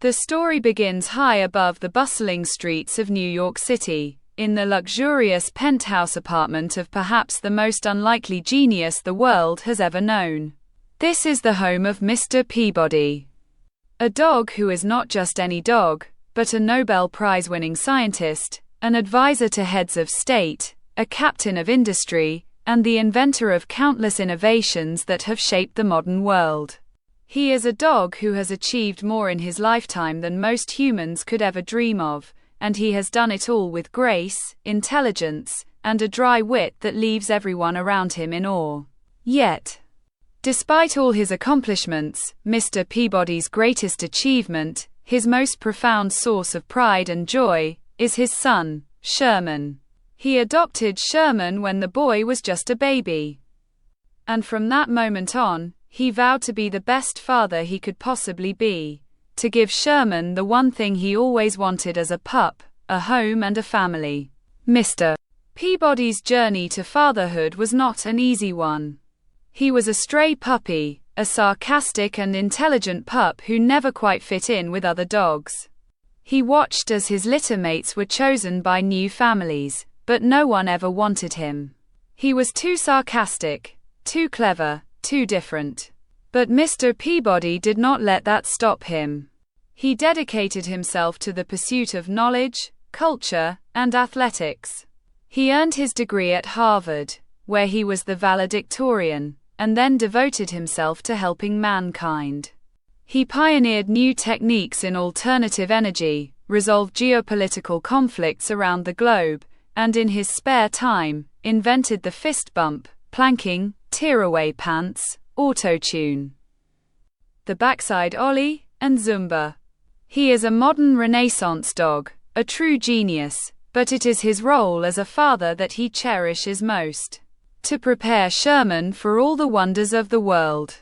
The story begins high above the bustling streets of New York City, in the luxurious penthouse apartment of perhaps the most unlikely genius the world has ever known. This is the home of Mr. Peabody. A dog who is not just any dog, but a Nobel Prize-winning scientist, an advisor to heads of state, a captain of industry, and the inventor of countless innovations that have shaped the modern world. He is a dog who has achieved more in his lifetime than most humans could ever dream of, and he has done it all with grace, intelligence, and a dry wit that leaves everyone around him in awe. Yet, despite all his accomplishments, Mr. Peabody's greatest achievement, his most profound source of pride and joy, is his son, Sherman. He adopted Sherman when the boy was just a baby. And from that moment on, he vowed to be the best father he could possibly be, to give Sherman the one thing he always wanted as a pup, a home and a family. Mr. Peabody's journey to fatherhood was not an easy one. He was a stray puppy, a sarcastic and intelligent pup who never quite fit in with other dogs. He watched as his litter mates were chosen by new families, but no one ever wanted him. He was too sarcastic, too clever, too different. But Mr. Peabody did not let that stop him. He dedicated himself to the pursuit of knowledge, culture, and athletics. He earned his degree at Harvard, where he was the valedictorian, and then devoted himself to helping mankind. He pioneered new techniques in alternative energy, resolved geopolitical conflicts around the globe, and in his spare time, invented the fist bump, planking, tearaway pants, auto-tune, the backside ollie, and Zumba. He is a modern Renaissance dog, a true genius, but it is his role as a father that he cherishes most. To prepare Sherman for all the wonders of the world,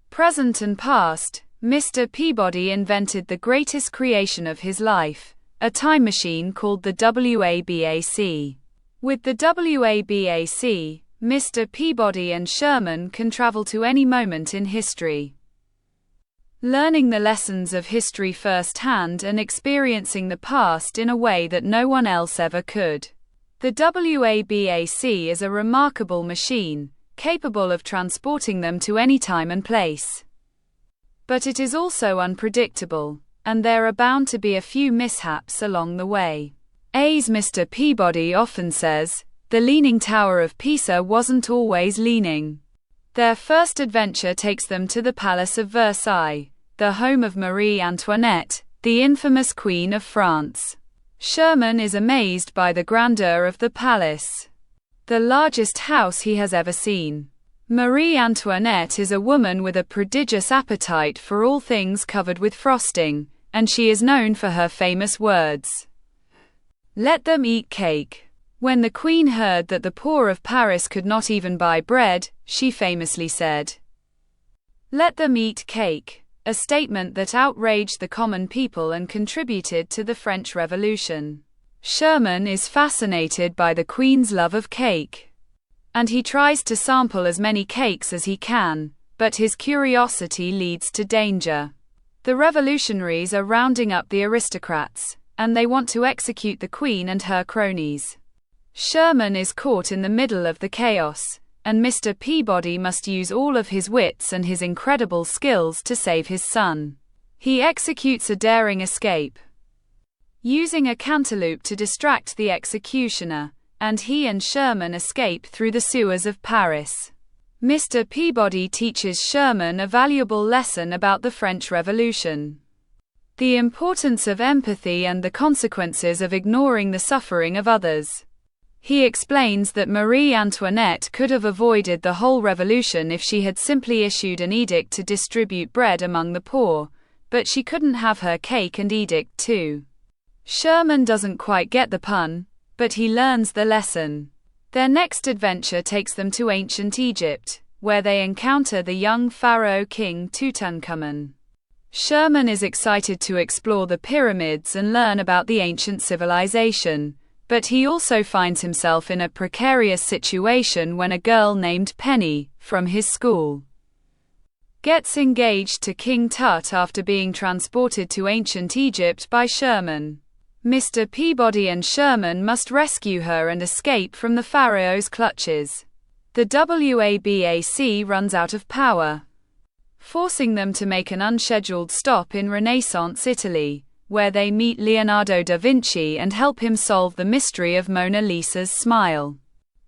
present and past, Mr. Peabody invented the greatest creation of his life, a time machine called the WABAC. With the WABAC, Mr. Peabody and Sherman can travel to any moment in history, learning the lessons of history firsthand and experiencing the past in a way that no one else ever could. The WABAC is a remarkable machine, capable of transporting them to any time and place. But it is also unpredictable, and there are bound to be a few mishaps along the way. As Mr. Peabody often says, the Leaning Tower of Pisa wasn't always leaning. Their first adventure takes them to the Palace of Versailles, the home of Marie Antoinette, the infamous Queen of France. Sherman is amazed by the grandeur of the palace, the largest house he has ever seen. Marie Antoinette is a woman with a prodigious appetite for all things covered with frosting, and she is known for her famous words, "Let them eat cake." When the Queen heard that the poor of Paris could not even buy bread, she famously said, "Let them eat cake," a statement that outraged the common people and contributed to the French Revolution. Sherman is fascinated by the Queen's love of cake, and he tries to sample as many cakes as he can, but his curiosity leads to danger. The revolutionaries are rounding up the aristocrats, and they want to execute the Queen and her cronies. Sherman is caught in the middle of the chaos, and Mr. Peabody must use all of his wits and his incredible skills to save his son. He executes a daring escape, using a cantaloupe to distract the executioner, and he and Sherman escape through the sewers of Paris. Mr. Peabody teaches Sherman a valuable lesson about the French Revolution, the importance of empathy and the consequences of ignoring the suffering of others. He explains that Marie Antoinette could have avoided the whole revolution if she had simply issued an edict to distribute bread among the poor, but she couldn't have her cake and edict too. Sherman doesn't quite get the pun, but he learns the lesson. Their next adventure takes them to ancient Egypt, where they encounter the young pharaoh King Tutankhamun. Sherman is excited to explore the pyramids and learn about the ancient civilization, but he also finds himself in a precarious situation when a girl named Penny, from his school, gets engaged to King Tut after being transported to ancient Egypt by Sherman. Mr. Peabody and Sherman must rescue her and escape from the pharaoh's clutches. The WABAC runs out of power, forcing them to make an unscheduled stop in Renaissance Italy, where they meet Leonardo da Vinci and help him solve the mystery of Mona Lisa's smile.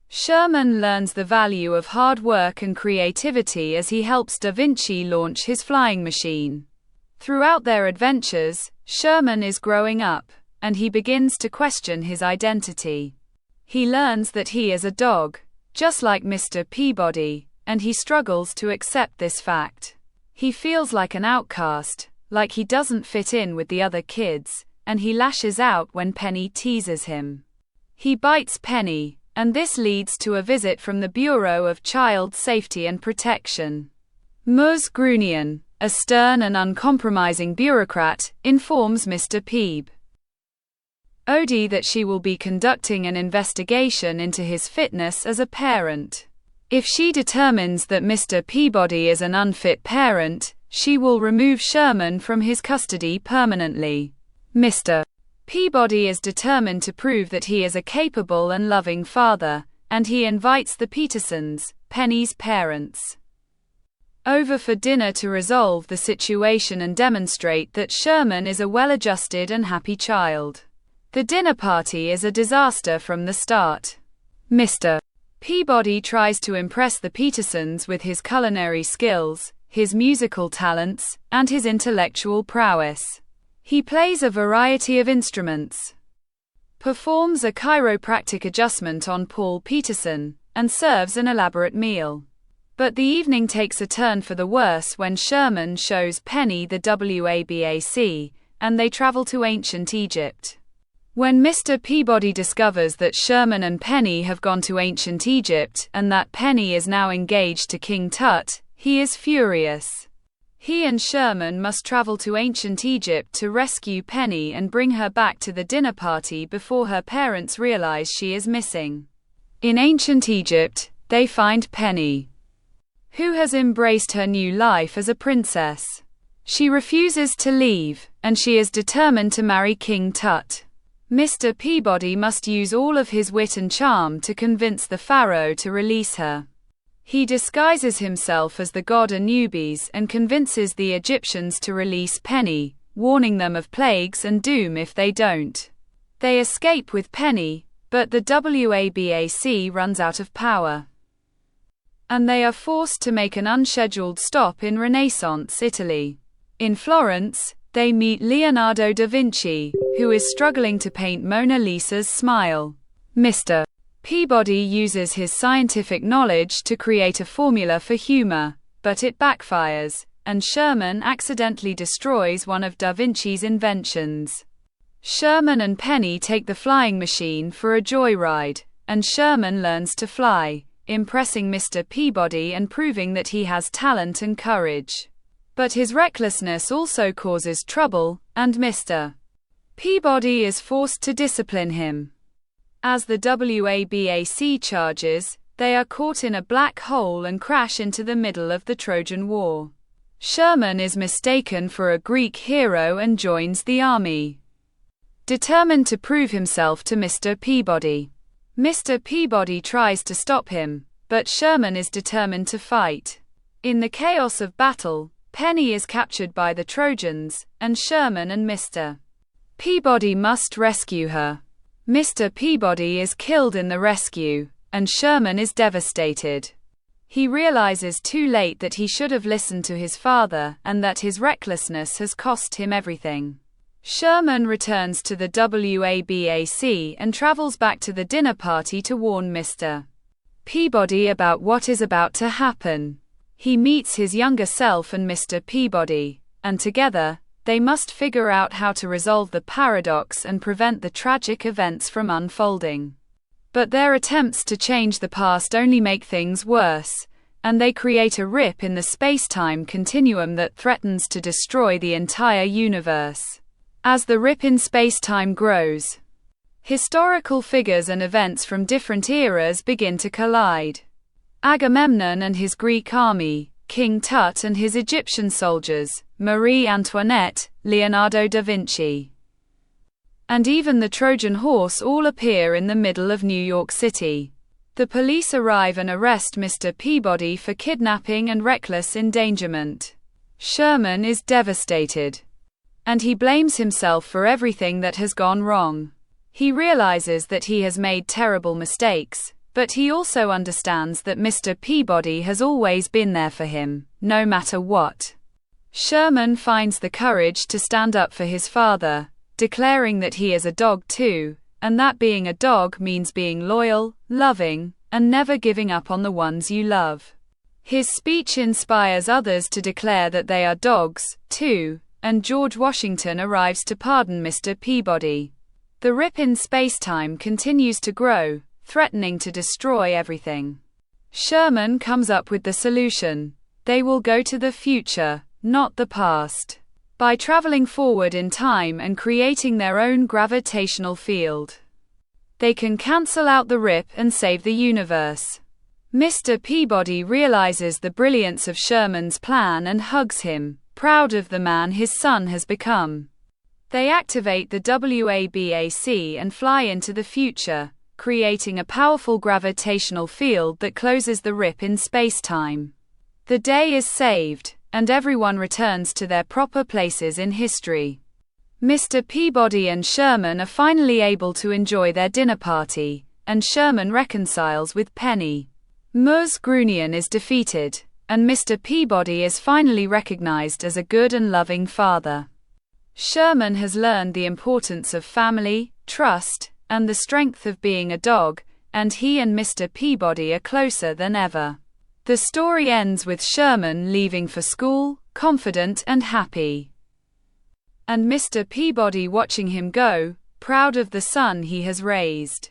Sherman learns the value of hard work and creativity as he helps da Vinci launch his flying machine. Throughout their adventures, Sherman is growing up, and he begins to question his identity. He learns that he is a dog, just like Mr. Peabody, and he struggles to accept this fact. He feels like an outcast, like he doesn't fit in with the other kids, and he lashes out when Penny teases him. He bites Penny, and this leads to a visit from the Bureau of Child Safety and Protection. Ms. Grunion, a stern and uncompromising bureaucrat, informs Mr. Peeb Odie that she will be conducting an investigation into his fitness as a parent. If she determines that Mr. Peabody is an unfit parent, she will remove Sherman from his custody permanently. Mr. Peabody is determined to prove that he is a capable and loving father, and he invites the Petersons, Penny's parents, over for dinner to resolve the situation and demonstrate that Sherman is a well-adjusted and happy child. The dinner party is a disaster from the start. Mr. Peabody tries to impress the Petersons with his culinary skills, his musical talents, and his intellectual prowess. He plays a variety of instruments, performs a chiropractic adjustment on Paul Peterson, and serves an elaborate meal. But the evening takes a turn for the worse when Sherman shows Penny the WABAC, and they travel to ancient Egypt. When Mr. Peabody discovers that Sherman and Penny have gone to ancient Egypt and that Penny is now engaged to King Tut, he is furious. He and Sherman must travel to ancient Egypt to rescue Penny and bring her back to the dinner party before her parents realize she is missing. In ancient Egypt, they find Penny, who has embraced her new life as a princess. She refuses to leave, and she is determined to marry King Tut. Mr. Peabody must use all of his wit and charm to convince the pharaoh to release her. He disguises himself as the god Anubis and convinces the Egyptians to release Penny, warning them of plagues and doom if they don't. They escape with Penny, but the WABAC runs out of power, and they are forced to make an unscheduled stop in Renaissance Italy. In Florence, they meet Leonardo da Vinci, who is struggling to paint Mona Lisa's smile. Mr. Peabody uses his scientific knowledge to create a formula for humor, but it backfires, and Sherman accidentally destroys one of da Vinci's inventions. Sherman and Penny take the flying machine for a joyride, and Sherman learns to fly, impressing Mr. Peabody and proving that he has talent and courage. But his recklessness also causes trouble, and Mr. Peabody is forced to discipline him. As the WABAC charges, they are caught in a black hole and crash into the middle of the Trojan War. Sherman is mistaken for a Greek hero and joins the army, determined to prove himself to Mr. Peabody. Mr. Peabody tries to stop him, but Sherman is determined to fight. In the chaos of battle, Penny is captured by the Trojans, and Sherman and Mr. Peabody must rescue her. Mr. Peabody is killed in the rescue, and Sherman is devastated. He realizes too late that he should have listened to his father, and that his recklessness has cost him everything. Sherman returns to the WABAC and travels back to the dinner party to warn Mr. Peabody about what is about to happen. He meets his younger self and Mr. Peabody, and together, they must figure out how to resolve the paradox and prevent the tragic events from unfolding. But their attempts to change the past only make things worse, and they create a rip in the space-time continuum that threatens to destroy the entire universe. As the rip in space-time grows, historical figures and events from different eras begin to collide. Agamemnon and his Greek army, King Tut and his Egyptian soldiers, Marie Antoinette, Leonardo da Vinci, and even the Trojan horse all appear in the middle of New York City. The police arrive and arrest Mr. Peabody for kidnapping and reckless endangerment. Sherman is devastated, and he blames himself for everything that has gone wrong. He realizes that he has made terrible mistakes, but he also understands that Mr. Peabody has always been there for him, no matter what. Sherman finds the courage to stand up for his father, declaring that he is a dog too, and that being a dog means being loyal, loving, and never giving up on the ones you love. His speech inspires others to declare that they are dogs, too, and George Washington arrives to pardon Mr. Peabody. The rip in space-time continues to grow, threatening to destroy everything. Sherman comes up with the solution. They will go to the future, not the past, by traveling forward in time and creating their own gravitational field. They can cancel out the rip and save the universe. Mr. Peabody realizes the brilliance of Sherman's plan and hugs him, proud of the man his son has become. They activate the WABAC and fly into the future, creating a powerful gravitational field that closes the rip in space-time. The day is saved, and everyone returns to their proper places in history. Mr. Peabody and Sherman are finally able to enjoy their dinner party, and Sherman reconciles with Penny. Ms. Grunion is defeated, and Mr. Peabody is finally recognized as a good and loving father. Sherman has learned the importance of family, trust, and the strength of being a dog, and he and Mr. Peabody are closer than ever. The story ends with Sherman leaving for school, confident and happy, and Mr. Peabody watching him go, proud of the son he has raised.